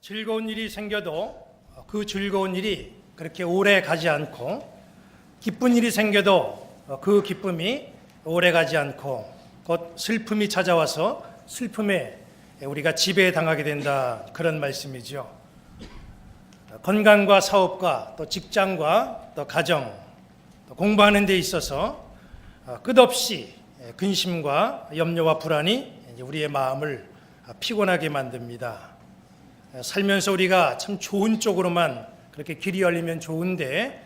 즐거운 일이 생겨도 그 즐거운 일이 그렇게 오래 가지 않고, 기쁜 일이 생겨도 그 기쁨이 오래 가지 않고 곧 슬픔이 찾아와서 슬픔에 우리가 지배당하게 된다, 그런 말씀이죠. 건강과 사업과 또 직장과 또 가정, 또 공부하는 데 있어서 끝없이 근심과 염려와 불안이 우리의 마음을 피곤하게 만듭니다. 살면서 우리가 참 좋은 쪽으로만 그렇게 길이 열리면 좋은데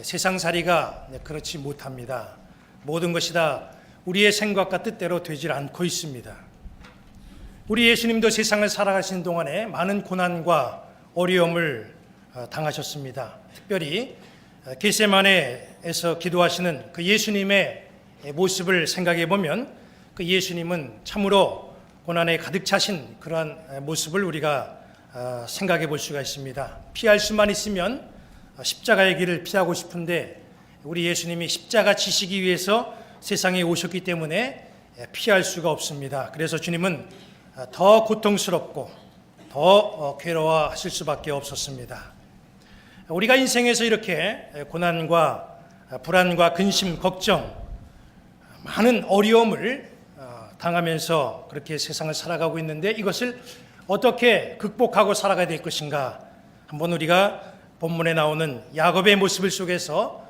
세상살이가 그렇지 못합니다. 모든 것이 다 우리의 생각과 뜻대로 되질 않고 있습니다. 우리 예수님도 세상을 살아가시는 동안에 많은 고난과 어려움을 당하셨습니다. 특별히 겟세마네에서 기도하시는 그 예수님의 모습을 생각해 보면 그 예수님은 참으로 고난에 가득 차신 그러한 모습을 우리가 생각해 볼 수가 있습니다. 피할 수만 있으면 십자가의 길을 피하고 싶은데 우리 예수님이 십자가 지시기 위해서 세상에 오셨기 때문에 피할 수가 없습니다. 그래서 주님은 더 고통스럽고 더 괴로워하실 수밖에 없었습니다. 우리가 인생에서 이렇게 고난과 불안과 근심, 걱정, 많은 어려움을 당하면서 그렇게 세상을 살아가고 있는데 이것을 어떻게 극복하고 살아가야 될 것인가, 한번 우리가 본문에 나오는 야곱의 모습을 속에서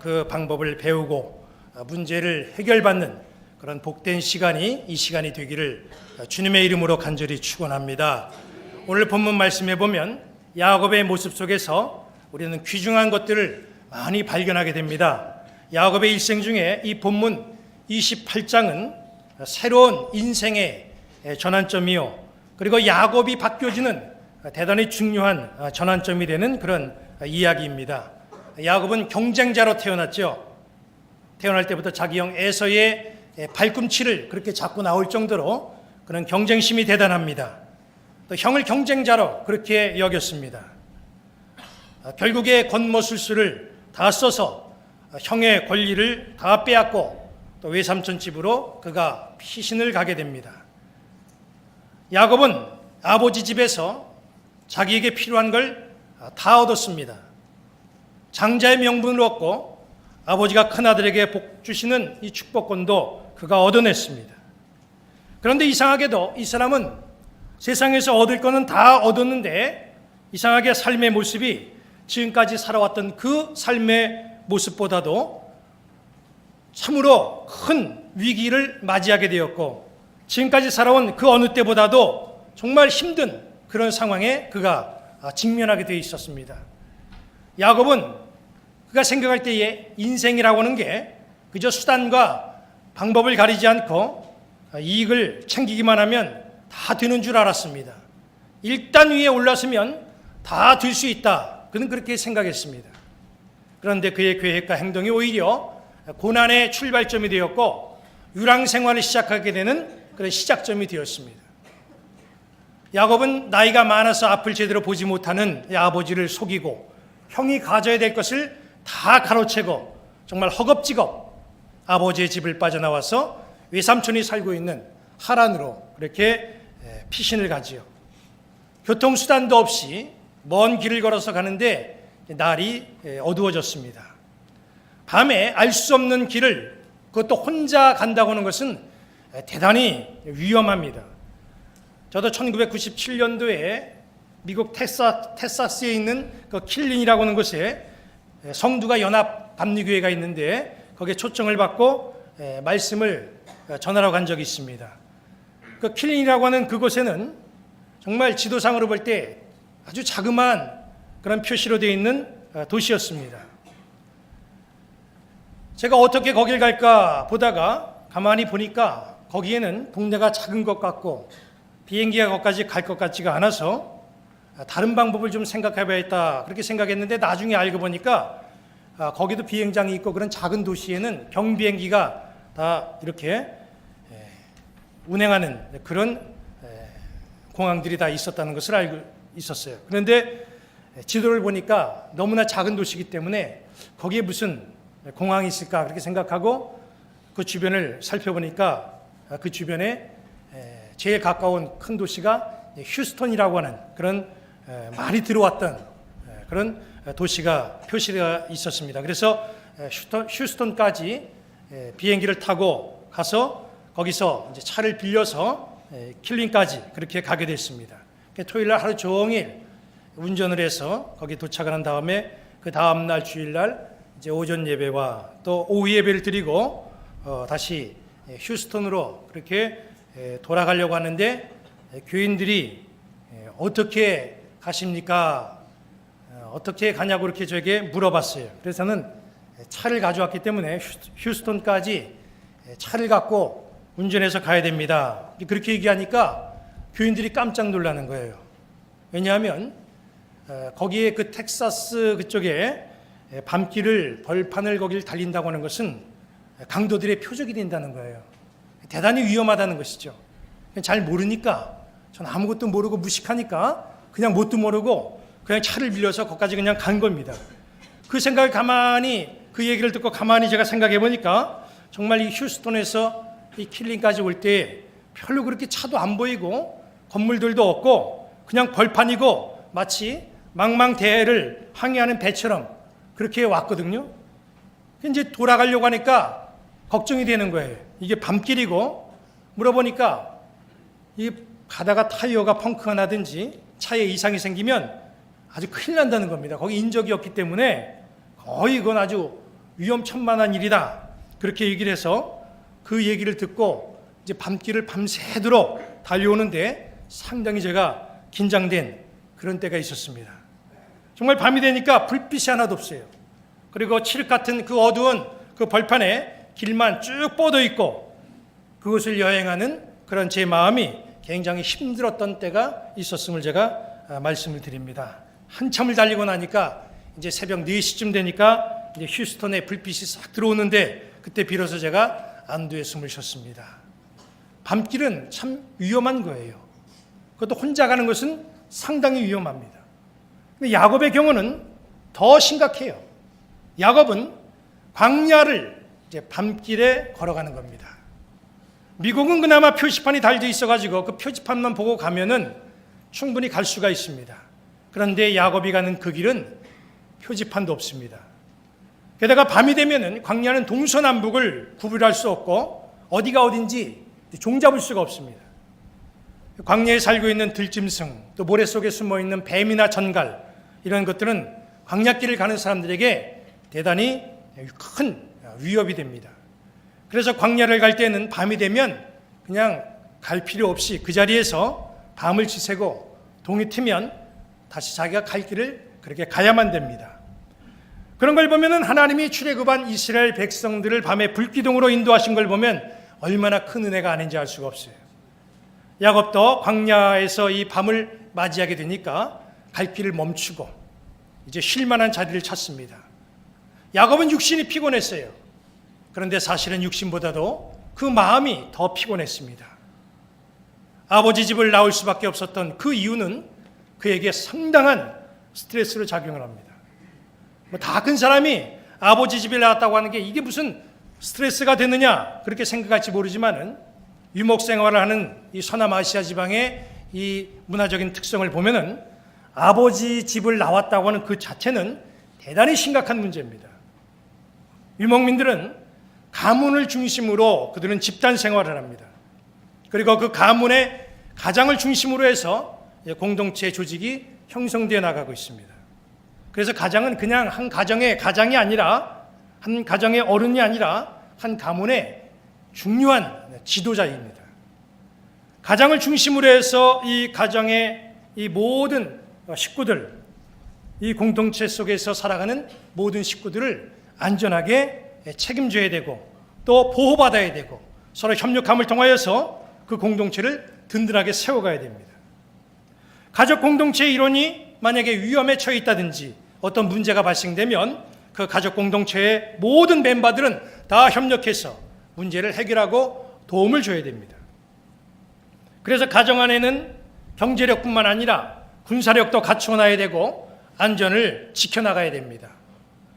그 방법을 배우고 문제를 해결받는 그런 복된 시간이 이 시간이 되기를 주님의 이름으로 간절히 축원합니다. 오늘 본문 말씀해 보면 야곱의 모습 속에서 우리는 귀중한 것들을 많이 발견하게 됩니다. 야곱의 일생 중에 이 본문 28장은 새로운 인생의 전환점이요, 그리고 야곱이 바뀌어지는 대단히 중요한 전환점이 되는 그런 이야기입니다. 야곱은 경쟁자로 태어났죠. 태어날 때부터 자기 형 에서의 발꿈치를 그렇게 잡고 나올 정도로 그런 경쟁심이 대단합니다. 또 형을 경쟁자로 그렇게 여겼습니다. 결국에 권모술수를 다 써서 형의 권리를 다 빼앗고 또 외삼촌 집으로 그가 피신을 가게 됩니다. 야곱은 아버지 집에서 자기에게 필요한 걸 다 얻었습니다. 장자의 명분을 얻고 아버지가 큰아들에게 복 주시는 이 축복권도 그가 얻어냈습니다. 그런데 이상하게도 이 사람은 세상에서 얻을 거는 다 얻었는데 이상하게 삶의 모습이 지금까지 살아왔던 그 삶의 모습보다도 참으로 큰 위기를 맞이하게 되었고, 지금까지 살아온 그 어느 때보다도 정말 힘든 그런 상황에 그가 직면하게 되어 있었습니다. 야곱은 그가 생각할 때에 인생이라고 하는 게 그저 수단과 방법을 가리지 않고 이익을 챙기기만 하면 다 되는 줄 알았습니다. 일단 위에 올랐으면 다 될 수 있다, 그는 그렇게 생각했습니다. 그런데 그의 계획과 행동이 오히려 고난의 출발점이 되었고 유랑 생활을 시작하게 되는 그런 시작점이 되었습니다. 야곱은 나이가 많아서 앞을 제대로 보지 못하는 아버지를 속이고 형이 가져야 될 것을 다 가로채고 정말 허겁지겁 아버지의 집을 빠져나와서 외삼촌이 살고 있는 하란으로 그렇게 피신을 가지요. 교통수단도 없이 먼 길을 걸어서 가는데 날이 어두워졌습니다. 밤에 알 수 없는 길을 그것도 혼자 간다고 하는 것은 대단히 위험합니다. 저도 1997년도에 미국 텍사스에 있는 그 킬린이라고 하는 곳에 성두가 연합 감리교회가 있는데 거기에 초청을 받고 말씀을 전하러 간 적이 있습니다. 그 킬린이라고 하는 그곳에는 정말 지도상으로 볼 때 아주 자그마한 그런 표시로 되어 있는 도시였습니다. 제가 어떻게 거길 갈까 보다가 가만히 보니까 거기에는 동네가 작은 것 같고 비행기가 거기까지 갈 것 같지가 않아서 다른 방법을 좀 생각해 봐야겠다, 그렇게 생각했는데 나중에 알고 보니까 거기도 비행장이 있고 그런 작은 도시에는 경비행기가 다 이렇게 운행하는 그런 공항들이 다 있었다는 것을 알고 있었어요. 그런데 지도를 보니까 너무나 작은 도시이기 때문에 거기에 무슨 공항이 있을까 그렇게 생각하고 그 주변을 살펴보니까 그 주변에 제일 가까운 큰 도시가 휴스턴이라고 하는 그런 많이 들어왔던 그런 도시가 표시가 있었습니다. 그래서 휴스턴까지 비행기를 타고 가서 거기서 이제 차를 빌려서 킬린까지 그렇게 가게 됐습니다. 토요일 날 하루 종일 운전을 해서 거기 도착을 한 다음에 그 다음 날 주일날 이제 오전 예배와 또 오후 예배를 드리고 다시 휴스턴으로 그렇게 돌아가려고 하는데 교인들이 어떻게 가십니까? 어떻게 가냐고 이렇게 저에게 물어봤어요. 그래서 저는 차를 가져왔기 때문에 휴스턴까지 차를 갖고 운전해서 가야 됩니다. 그렇게 얘기하니까 교인들이 깜짝 놀라는 거예요. 왜냐하면 거기에 그 텍사스 그쪽에 밤길을 벌판을 거기를 달린다고 하는 것은 강도들의 표적이 된다는 거예요. 대단히 위험하다는 것이죠. 잘 모르니까, 전 아무것도 모르고 무식하니까 그냥 뭣도 모르고 그냥 차를 빌려서 거기까지 그냥 간 겁니다. 그 생각을 가만히, 그 얘기를 듣고 가만히 제가 생각해 보니까 정말 이 휴스턴에서 이 킬린까지 올 때 별로 그렇게 차도 안 보이고 건물들도 없고 그냥 벌판이고 마치 망망대해를 항해하는 배처럼 그렇게 왔거든요. 이제 돌아가려고 하니까 걱정이 되는 거예요. 이게 밤길이고 물어보니까 이 가다가 타이어가 펑크가 나든지 차에 이상이 생기면 아주 큰일 난다는 겁니다. 거기 인적이 없기 때문에 거의 그건 아주 위험천만한 일이다. 그렇게 얘기를 해서 그 얘기를 듣고 이제 밤길을 밤새도록 달려오는데 상당히 제가 긴장된 그런 때가 있었습니다. 정말 밤이 되니까 불빛이 하나도 없어요. 그리고 칠흑 같은 그 어두운 그 벌판에 길만 쭉 뻗어 있고 그것을 여행하는 그런 제 마음이 굉장히 힘들었던 때가 있었음을 제가 말씀을 드립니다. 한참을 달리고 나니까 이제 새벽 4시쯤 되니까 이제 휴스턴에 불빛이 싹 들어오는데 그때 비로소 제가 안도의 숨을 쉬었습니다. 밤길은 참 위험한 거예요. 그것도 혼자 가는 것은 상당히 위험합니다. 근데 야곱의 경우는 더 심각해요. 야곱은 광야를 이제 밤길에 걸어가는 겁니다. 미국은 그나마 표지판이 달려 있어가지고 그 표지판만 보고 가면은 충분히 갈 수가 있습니다. 그런데 야곱이 가는 그 길은 표지판도 없습니다. 게다가 밤이 되면은 광야는 동서남북을 구분할 수 없고 어디가 어딘지 종잡을 수가 없습니다. 광야에 살고 있는 들짐승, 또 모래 속에 숨어 있는 뱀이나 전갈 이런 것들은 광야길을 가는 사람들에게 대단히 큰 위협이 됩니다. 그래서 광야를 갈 때는 밤이 되면 그냥 갈 필요 없이 그 자리에서 밤을 지새고 동이 트면 다시 자기가 갈 길을 그렇게 가야만 됩니다. 그런 걸 보면은 하나님이 출애굽한 이스라엘 백성들을 밤에 불기둥으로 인도하신 걸 보면 얼마나 큰 은혜가 아닌지 알 수가 없어요. 야곱도 광야에서 이 밤을 맞이하게 되니까 갈 길을 멈추고 이제 쉴 만한 자리를 찾습니다. 야곱은 육신이 피곤했어요. 그런데 사실은 육신보다도 그 마음이 더 피곤했습니다. 아버지 집을 나올 수밖에 없었던 그 이유는 그에게 상당한 스트레스로 작용을 합니다. 다 큰 사람이 아버지 집에 나왔다고 하는 게 이게 무슨 스트레스가 되느냐 그렇게 생각할지 모르지만은 유목 생활을 하는 이 서남 아시아 지방의 이 문화적인 특성을 보면은 아버지 집을 나왔다고 하는 그 자체는 대단히 심각한 문제입니다. 유목민들은 가문을 중심으로 그들은 집단 생활을 합니다. 그리고 그 가문의 가장을 중심으로 해서 공동체 조직이 형성되어 나가고 있습니다. 그래서 가장은 그냥 한 가정의 가장이 아니라 한 가정의 어른이 아니라 한 가문의 중요한 지도자입니다. 가장을 중심으로 해서 이 가정의 이 모든 식구들, 이 공동체 속에서 살아가는 모든 식구들을 안전하게 책임져야 되고 또 보호받아야 되고 서로 협력함을 통하여서 그 공동체를 든든하게 세워가야 됩니다. 가족 공동체의 일원이 만약에 위험에 처해 있다든지 어떤 문제가 발생되면 그 가족 공동체의 모든 멤버들은 다 협력해서 문제를 해결하고 도움을 줘야 됩니다. 그래서 가정 안에는 경제력뿐만 아니라 군사력도 갖춰놔야 되고 안전을 지켜나가야 됩니다.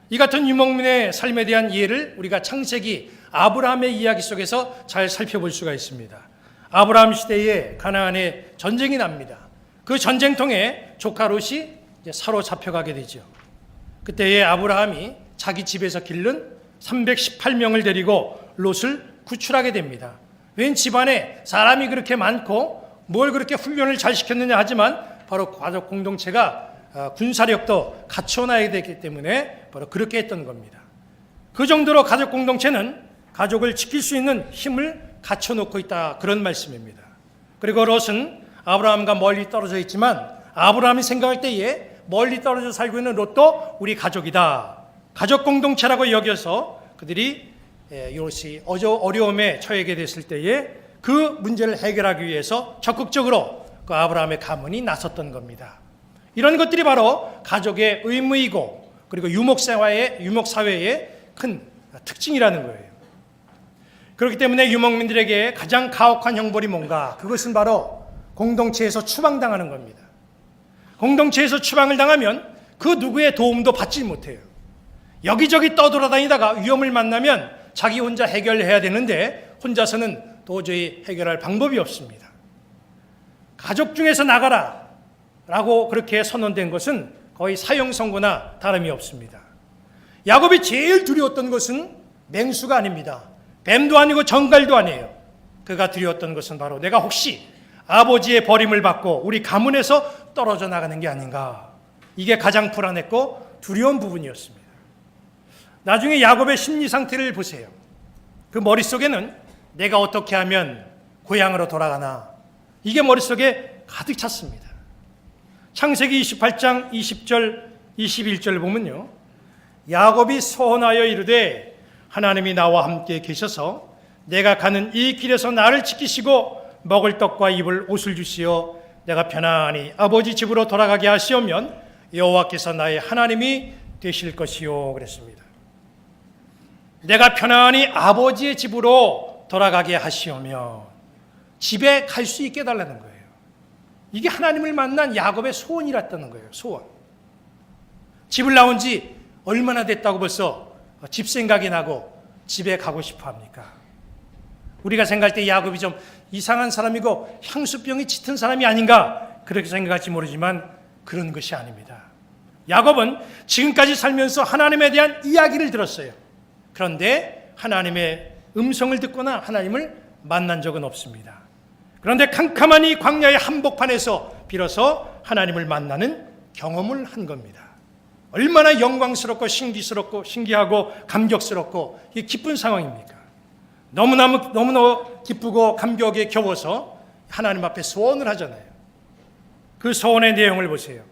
이 같은 유목민의 삶에 대한 이해를 우리가 창세기 아브라함의 이야기 속에서 잘 살펴볼 수가 있습니다. 아브라함 시대에 가나안에 전쟁이 납니다. 그 전쟁통에 조카 롯이 이제 사로잡혀가게 되죠. 그때에 아브라함이 자기 집에서 기른 318명을 데리고 롯을 구출하게 됩니다. 웬 집안에 사람이 그렇게 많고 뭘 그렇게 훈련을 잘 시켰느냐 하지만 바로 가족 공동체가 군사력도 갖춰놔야 되기 때문에 바로 그렇게 했던 겁니다. 그 정도로 가족 공동체는 가족을 지킬 수 있는 힘을 갖춰놓고 있다, 그런 말씀입니다. 그리고 롯은 아브라함과 멀리 떨어져 있지만 아브라함이 생각할 때에 멀리 떨어져 살고 있는 롯도 우리 가족이다, 가족 공동체라고 여겨서 그들이 롯이 어려움에 처하게 됐을 때에 그 문제를 해결하기 위해서 적극적으로 그 아브라함의 가문이 나섰던 겁니다. 이런 것들이 바로 가족의 의무이고 그리고 유목사회의 큰 특징이라는 거예요. 그렇기 때문에 유목민들에게 가장 가혹한 형벌이 뭔가? 그것은 바로 공동체에서 추방당하는 겁니다. 공동체에서 추방을 당하면 그 누구의 도움도 받지 못해요. 여기저기 떠돌아다니다가 위험을 만나면 자기 혼자 해결해야 되는데 혼자서는 도저히 해결할 방법이 없습니다. 가족 중에서 나가라 라고 그렇게 선언된 것은 거의 사형 선고나 다름이 없습니다. 야곱이 제일 두려웠던 것은 맹수가 아닙니다. 뱀도 아니고 정갈도 아니에요. 그가 두려웠던 것은 바로 내가 혹시 아버지의 버림을 받고 우리 가문에서 떨어져 나가는 게 아닌가. 이게 가장 불안했고 두려운 부분이었습니다. 나중에 야곱의 심리 상태를 보세요. 그 머릿속에는 내가 어떻게 하면 고향으로 돌아가나, 이게 머릿속에 가득 찼습니다. 창세기 28장 20절 21절 보면요, 야곱이 소원하여 이르되 하나님이 나와 함께 계셔서 내가 가는 이 길에서 나를 지키시고 먹을 떡과 입을 옷을 주시어 내가 편안히 아버지 집으로 돌아가게 하시오면 여호와께서 나의 하나님이 되실 것이요, 그랬습니다. 내가 편안히 아버지의 집으로 돌아가게 하시오면 집에 갈 수 있게 해달라는 거예요. 이게 하나님을 만난 야곱의 소원이랐다는 거예요. 소원. 집을 나온 지 얼마나 됐다고 벌써 집 생각이 나고 집에 가고 싶어 합니까? 우리가 생각할 때 야곱이 좀 이상한 사람이고 향수병이 짙은 사람이 아닌가 그렇게 생각할지 모르지만 그런 것이 아닙니다. 야곱은 지금까지 살면서 하나님에 대한 이야기를 들었어요. 그런데 하나님의 음성을 듣거나 하나님을 만난 적은 없습니다. 그런데 캄캄한 광야의 한복판에서 비로소 하나님을 만나는 경험을 한 겁니다. 얼마나 영광스럽고 신기스럽고 신기하고 감격스럽고 기쁜 상황입니까? 너무나 기쁘고 감격에 겨워서 하나님 앞에 소원을 하잖아요. 그 소원의 내용을 보세요.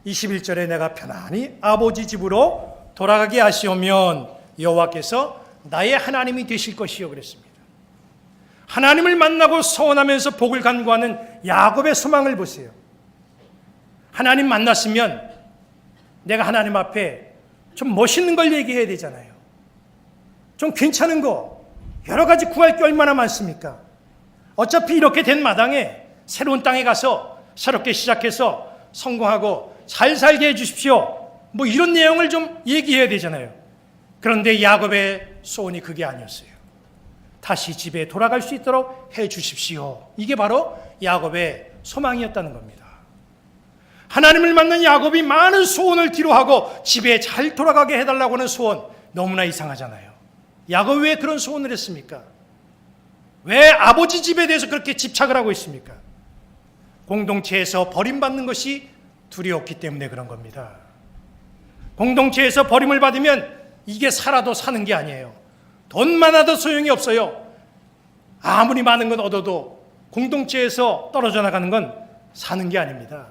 21절에 내가 편안히 아버지 집으로 돌아가게 하시오면 여호와께서 나의 하나님이 되실 것이요, 그랬습니다. 하나님을 만나고 소원하면서 복을 간구하는 야곱의 소망을 보세요. 하나님 만났으면 내가 하나님 앞에 좀 멋있는 걸 얘기해야 되잖아요. 좀 괜찮은 거, 여러 가지 구할 게 얼마나 많습니까? 어차피 이렇게 된 마당에 새로운 땅에 가서 새롭게 시작해서 성공하고 잘 살게 해주십시오. 뭐 이런 내용을 좀 얘기해야 되잖아요. 그런데 야곱의 소원이 그게 아니었어요. 다시 집에 돌아갈 수 있도록 해 주십시오. 이게 바로 야곱의 소망이었다는 겁니다. 하나님을 만난 야곱이 많은 소원을 뒤로하고 집에 잘 돌아가게 해달라고 하는 소원, 너무나 이상하잖아요. 야곱이 왜 그런 소원을 했습니까? 왜 아버지 집에 대해서 그렇게 집착을 하고 있습니까? 공동체에서 버림받는 것이 두려웠기 때문에 그런 겁니다. 공동체에서 버림을 받으면 이게 살아도 사는 게 아니에요. 돈 많아도 소용이 없어요. 아무리 많은 건 얻어도 공동체에서 떨어져 나가는 건 사는 게 아닙니다.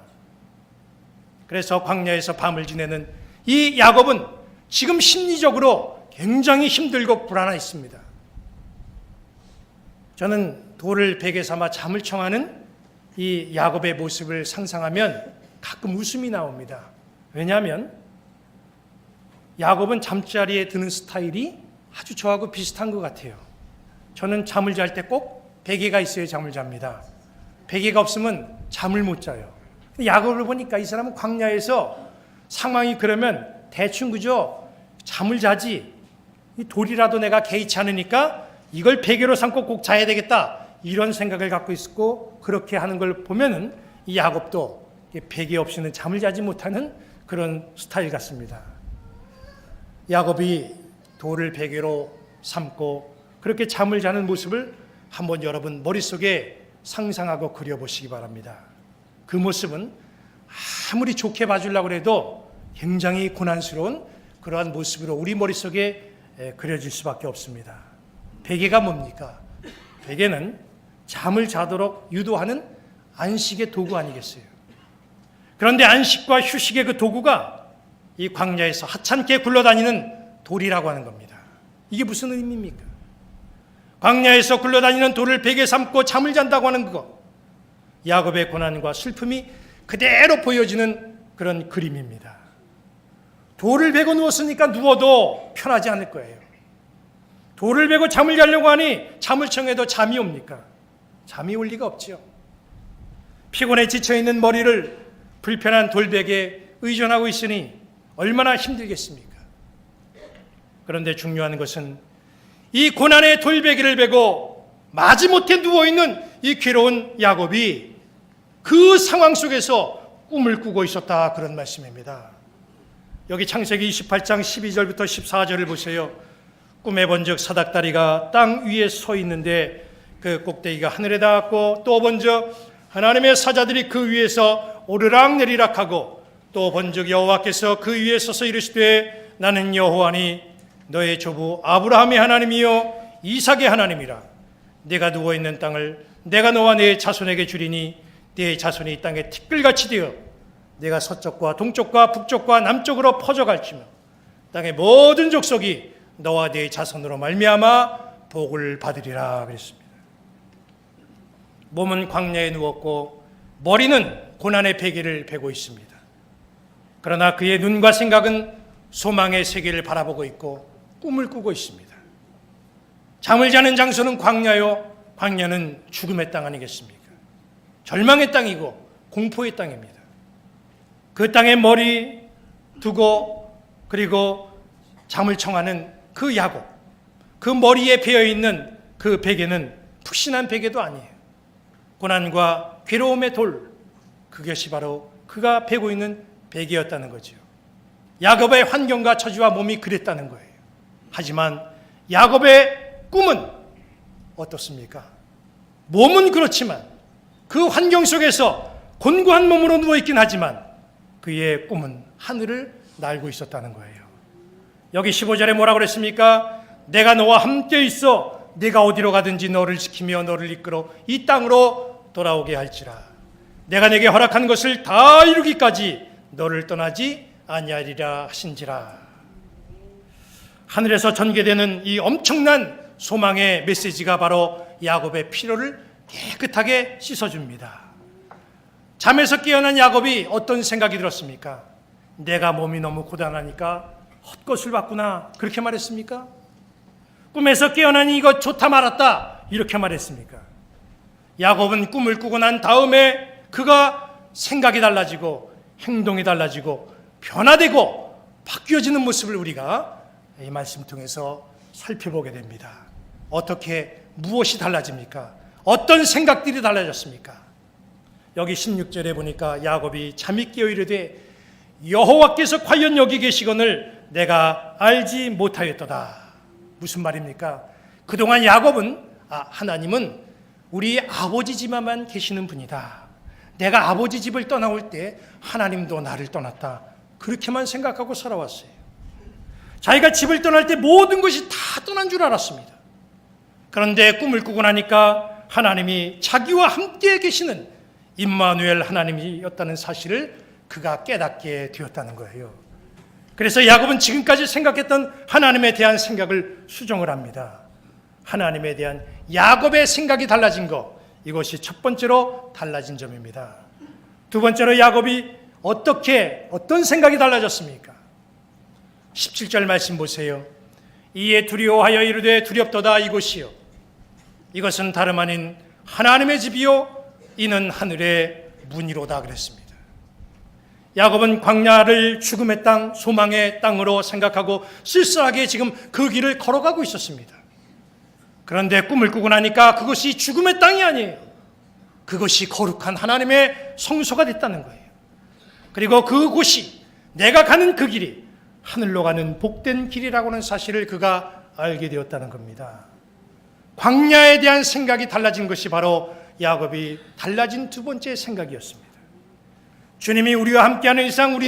그래서 광야에서 밤을 지내는 이 야곱은 지금 심리적으로 굉장히 힘들고 불안했습니다. 저는 돌을 베개 삼아 잠을 청하는 이 야곱의 모습을 상상하면 가끔 웃음이 나옵니다. 왜냐하면 야곱은 잠자리에 드는 스타일이 아주 저하고 비슷한 것 같아요. 저는 잠을 잘 때 꼭 베개가 있어야 잠을 잡니다. 베개가 없으면 잠을 못 자요. 야곱을 보니까 이 사람은 광야에서 상황이 그러면 대충 그저 잠을 자지, 이 돌이라도 내가 개의치 않으니까 이걸 베개로 삼고 꼭 자야 되겠다, 이런 생각을 갖고 있었고, 그렇게 하는 걸 보면은 이 야곱도 베개 없이는 잠을 자지 못하는 그런 스타일 같습니다. 야곱이 돌을 베개로 삼고 그렇게 잠을 자는 모습을 한번 여러분 머릿속에 상상하고 그려보시기 바랍니다. 그 모습은 아무리 좋게 봐주려고 해도 굉장히 고난스러운 그러한 모습으로 우리 머릿속에 그려질 수밖에 없습니다. 베개가 뭡니까? 베개는 잠을 자도록 유도하는 안식의 도구 아니겠어요? 그런데 안식과 휴식의 그 도구가 이 광야에서 하찮게 굴러다니는 돌이라고 하는 겁니다. 이게 무슨 의미입니까? 광야에서 굴러다니는 돌을 베개 삼고 잠을 잔다고 하는 그거, 야곱의 고난과 슬픔이 그대로 보여지는 그런 그림입니다. 돌을 베고 누웠으니까 누워도 편하지 않을 거예요. 돌을 베고 잠을 자려고 하니 잠을 청해도 잠이 옵니까? 잠이 올 리가 없죠. 피곤해 지쳐있는 머리를 불편한 돌베개에 의존하고 있으니 얼마나 힘들겠습니까? 그런데 중요한 것은 이 고난의 돌베개를 베고 마지못해 누워있는 이 괴로운 야곱이 그 상황 속에서 꿈을 꾸고 있었다, 그런 말씀입니다. 여기 창세기 28장 12절부터 14절을 보세요. 꿈에 본즉 사닥다리가 땅 위에 서 있는데 그 꼭대기가 하늘에 닿았고, 또 본즉 하나님의 사자들이 그 위에서 오르락내리락 하고, 또 본즉 여호와께서 그 위에 서서 이르시되 나는 여호와니 너의 조부 아브라함의 하나님이요 이삭의 하나님이라. 내가 누워있는 땅을 내가 너와 네 자손에게 주리니 네 자손이 이 땅에 티끌같이 되어 내가 서쪽과 동쪽과 북쪽과 남쪽으로 퍼져갈지며 땅의 모든 족속이 너와 네 자손으로 말미암아 복을 받으리라 그랬습니다. 몸은 광야에 누웠고 머리는 고난의 베개를 베고 있습니다. 그러나 그의 눈과 생각은 소망의 세계를 바라보고 있고 꿈을 꾸고 있습니다. 잠을 자는 장소는 광야요, 광야는 죽음의 땅 아니겠습니까? 절망의 땅이고 공포의 땅입니다. 그 땅에 머리 두고 그리고 잠을 청하는 그 야곱, 그 머리에 베어있는 그 베개는 푹신한 베개도 아니에요. 고난과 괴로움의 돌, 그것이 바로 그가 베고 있는 베개였다는 거죠. 야곱의 환경과 처지와 몸이 그랬다는 거예요. 하지만 야곱의 꿈은 어떻습니까? 몸은 그렇지만 그 환경 속에서 곤고한 몸으로 누워있긴 하지만 그의 꿈은 하늘을 날고 있었다는 거예요. 여기 15절에 뭐라고 그랬습니까? 내가 너와 함께 있어 네가 어디로 가든지 너를 지키며 너를 이끌어 이 땅으로 돌아오게 할지라. 내가 내게 허락한 것을 다 이루기까지 너를 떠나지 아니하리라 하신지라. 하늘에서 전개되는 이 엄청난 소망의 메시지가 바로 야곱의 피로를 깨끗하게 씻어줍니다. 잠에서 깨어난 야곱이 어떤 생각이 들었습니까? 내가 몸이 너무 고단하니까 헛것을 봤구나, 그렇게 말했습니까? 꿈에서 깨어나니 이거 좋다 말았다, 이렇게 말했습니까? 야곱은 꿈을 꾸고 난 다음에 그가 생각이 달라지고 행동이 달라지고 변화되고 바뀌어지는 모습을 우리가 이 말씀 통해서 살펴보게 됩니다. 어떻게 무엇이 달라집니까? 어떤 생각들이 달라졌습니까? 여기 16절에 보니까 야곱이 잠이 깨어 이르되 여호와께서 과연 여기 계시거늘 내가 알지 못하였도다. 무슨 말입니까? 그동안 야곱은 하나님은 우리 아버지 집에만 계시는 분이다. 내가 아버지 집을 떠나올 때 하나님도 나를 떠났다. 그렇게만 생각하고 살아왔어요. 자기가 집을 떠날 때 모든 것이 다 떠난 줄 알았습니다. 그런데 꿈을 꾸고 나니까 하나님이 자기와 함께 계시는 임마누엘 하나님이었다는 사실을 그가 깨닫게 되었다는 거예요. 그래서 야곱은 지금까지 생각했던 하나님에 대한 생각을 수정을 합니다. 하나님에 대한 야곱의 생각이 달라진 것, 이것이 첫 번째로 달라진 점입니다. 두 번째로 야곱이 어떤 생각이 달라졌습니까? 17절 말씀 보세요. 이에 두려워하여 이르되 두렵도다 이곳이요 이것은 다름 아닌 하나님의 집이요 이는 하늘의 문이로다 그랬습니다. 야곱은 광야를 죽음의 땅, 소망의 땅으로 생각하고 쓸쓸하게 지금 그 길을 걸어가고 있었습니다. 그런데 꿈을 꾸고 나니까 그것이 죽음의 땅이 아니에요. 그것이 거룩한 하나님의 성소가 됐다는 거예요. 그리고 그곳이 내가 가는 그 길이 하늘로 가는 복된 길이라고 하는 사실을 그가 알게 되었다는 겁니다. 광야에 대한 생각이 달라진 것이 바로 야곱이 달라진 두 번째 생각이었습니다. 주님이 우리와 함께하는 이상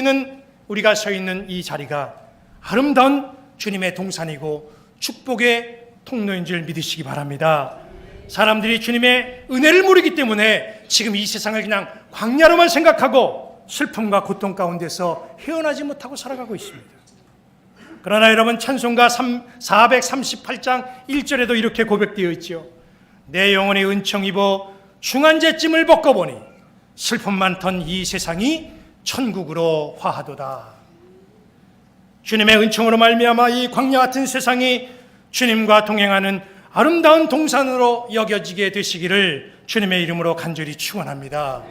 우리가 서 있는 이 자리가 아름다운 주님의 동산이고 축복의 통로인 줄 믿으시기 바랍니다. 사람들이 주님의 은혜를 모르기 때문에 지금 이 세상을 그냥 광야로만 생각하고 슬픔과 고통 가운데서 헤어나지 못하고 살아가고 있습니다. 그러나 여러분, 찬송가 438장 1절에도 이렇게 고백되어 있죠. 내 영혼이 은총 입어 중한제쯤을 벗겨보니 슬픔 많던 이 세상이 천국으로 화하도다. 주님의 은총으로 말미암아 이 광야 같은 세상이 주님과 동행하는 아름다운 동산으로 여겨지게 되시기를 주님의 이름으로 간절히 축원합니다.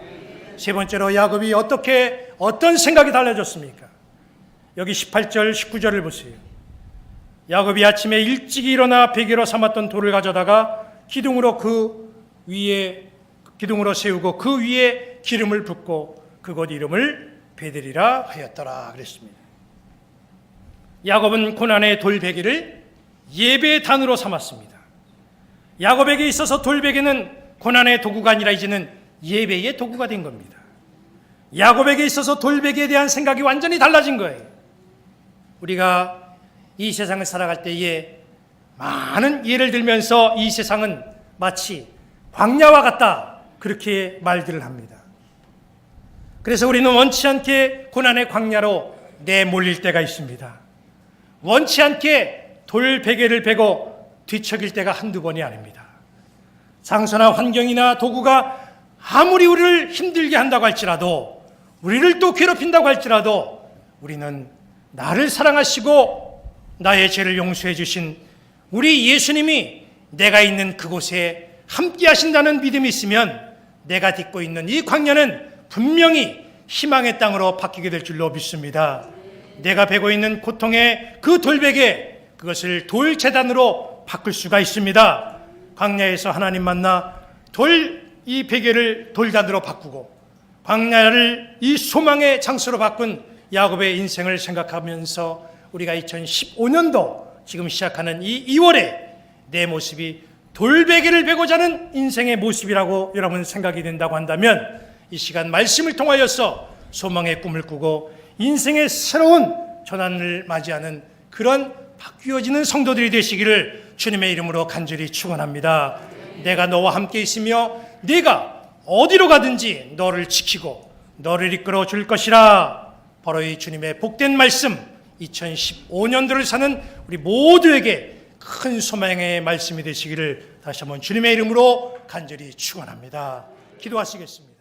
세 번째로 야곱이 어떤 생각이 달라졌습니까? 여기 18절 19절을 보세요. 야곱이 아침에 일찍 일어나 베개로 삼았던 돌을 가져다가 기둥으로 세우고 그 위에 기름을 붓고 그곳 이름을 베델이라 하였더라 그랬습니다. 야곱은 고난의 돌베개를 예배의 단으로 삼았습니다. 야곱에게 있어서 돌베개는 고난의 도구가 아니라 이제는 예배의 도구가 된 겁니다. 야곱에게 있어서 돌베개에 대한 생각이 완전히 달라진 거예요. 우리가 이 세상을 살아갈 때에 많은 예를 들면서 이 세상은 마치 광야와 같다, 그렇게 말들을 합니다. 그래서 우리는 원치 않게 고난의 광야로 내몰릴 때가 있습니다. 원치 않게 돌베개를 베고 뒤척일 때가 한두 번이 아닙니다. 장소나 환경이나 도구가 아무리 우리를 힘들게 한다고 할지라도, 우리를 또 괴롭힌다고 할지라도, 우리는 나를 사랑하시고 나의 죄를 용서해 주신 우리 예수님이 내가 있는 그곳에 함께 하신다는 믿음이 있으면 내가 딛고 있는 이 광야는 분명히 희망의 땅으로 바뀌게 될 줄로 믿습니다. 내가 베고 있는 고통의 그 돌베개, 그것을 돌제단으로 바꿀 수가 있습니다. 광야에서 하나님 만나 이 베개를 돌단으로 바꾸고 광야를 이 소망의 장소로 바꾼 야곱의 인생을 생각하면서 우리가 2015년도 지금 시작하는 이 2월에 내 모습이 돌베개를 베고자 하는 인생의 모습이라고 여러분 생각이 된다고 한다면 이 시간 말씀을 통하여서 소망의 꿈을 꾸고 인생의 새로운 전환을 맞이하는 그런 바뀌어지는 성도들이 되시기를 주님의 이름으로 간절히 축원합니다. 내가 너와 함께 있으며 네가 어디로 가든지 너를 지키고 너를 이끌어 줄 것이라. 바로 이 주님의 복된 말씀, 2015년도를 사는 우리 모두에게 큰 소망의 말씀이 되시기를 다시 한번 주님의 이름으로 간절히 축원합니다. 기도하시겠습니다.